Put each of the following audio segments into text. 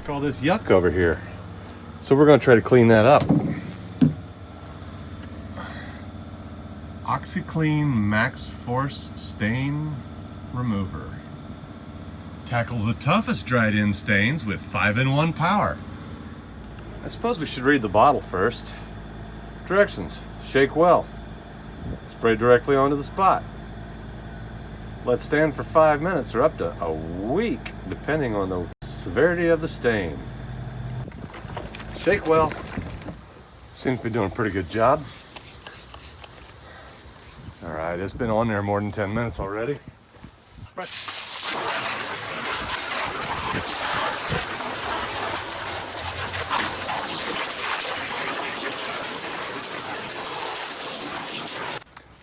Look, all this yuck over here. So we're going to try to clean that up. Oxi-Clean Max Force Stain Remover. Tackles the toughest dried-in stains with 5-in-1 power. I suppose we should read the bottle first. Directions: shake well. Spray directly onto the spot. Let stand for 5 minutes or up to a week, depending on the severity of the stain. Shake well. Seems to be doing a pretty good job. All right, it's been on there more than 10 minutes already. Right.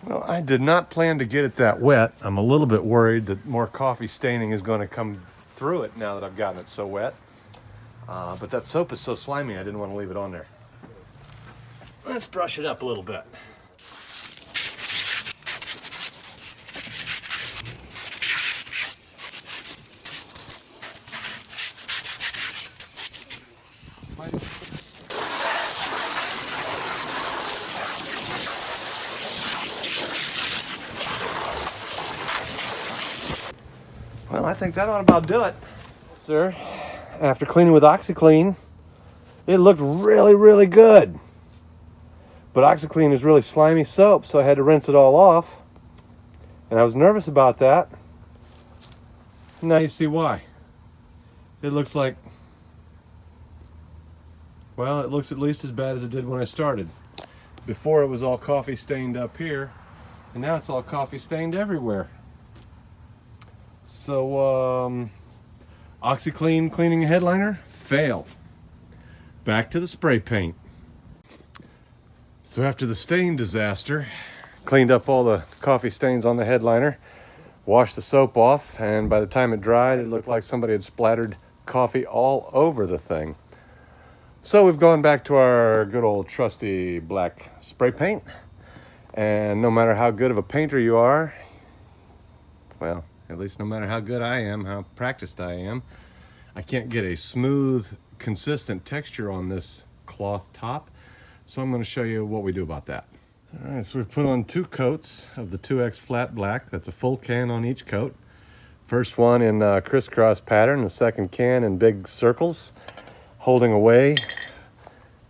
Well, I did not plan to get it that wet. I'm a little bit worried that more coffee staining is going to come through it now that I've gotten it so wet. But that soap is so slimy, I didn't want to leave it on there. Let's brush it up a little bit. Well, I think that ought to about do it. Sir, after cleaning with Oxi-Clean, it looked really, really good. But Oxi-Clean is really slimy soap, so I had to rinse it all off. And I was nervous about that. Now you see why. It looks like, well, it looks at least as bad as it did when I started. Before it was all coffee stained up here, and now it's all coffee stained everywhere. So, Oxi-Clean cleaning a headliner, fail. Back to the spray paint. So after the stain disaster, cleaned up all the coffee stains on the headliner, washed the soap off, and by the time it dried, it looked like somebody had splattered coffee all over the thing. So we've gone back to our good old trusty black spray paint. And no matter how good of a painter you are, well, at least no matter how good I am, how practiced I am, I can't get a smooth, consistent texture on this cloth top. So I'm going to show you what we do about that. All right, so we've put on 2 coats of the 2X flat black. That's a full can on each coat. First one in crisscross pattern, the second can in big circles, holding away,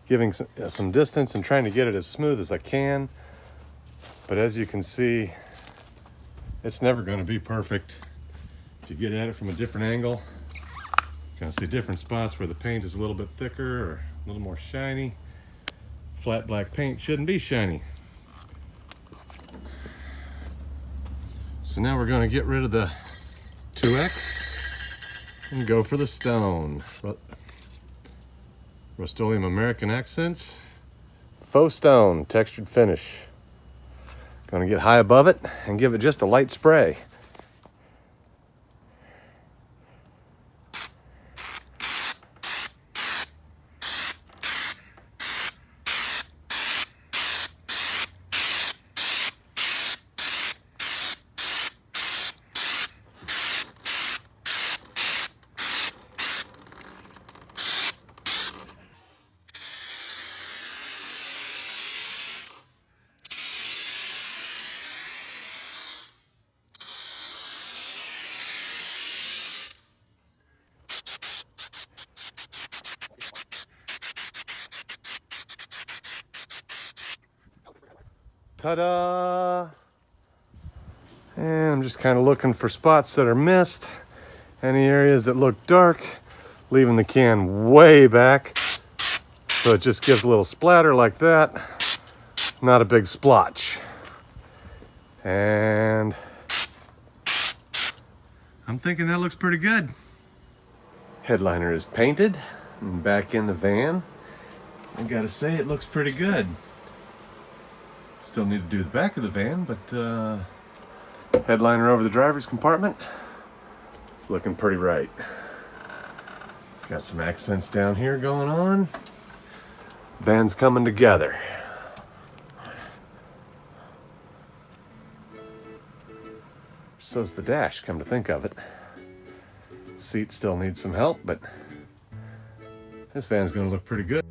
giving some distance and trying to get it as smooth as I can. But as you can see, it's never going to be perfect. If you get at it from a different angle, you're going to see different spots where the paint is a little bit thicker or a little more shiny. Flat black paint shouldn't be shiny. So now we're going to get rid of the 2X and go for the stone. Rust-Oleum American Accents, faux stone, textured finish. Going to get high above it and give it just a light spray. Ta-da! And I'm just kind of looking for spots that are missed, any areas that look dark, leaving the can way back so it just gives a little splatter like that, not a big splotch. And I'm thinking that looks pretty good. Headliner is painted and back in the van. I gotta say it looks pretty good. Still need to do the back of the van, but headliner over the driver's compartment, looking pretty right. Got some accents down here going on. Van's coming together. So's the dash, come to think of it. Seat still needs some help, but This van's gonna look pretty good.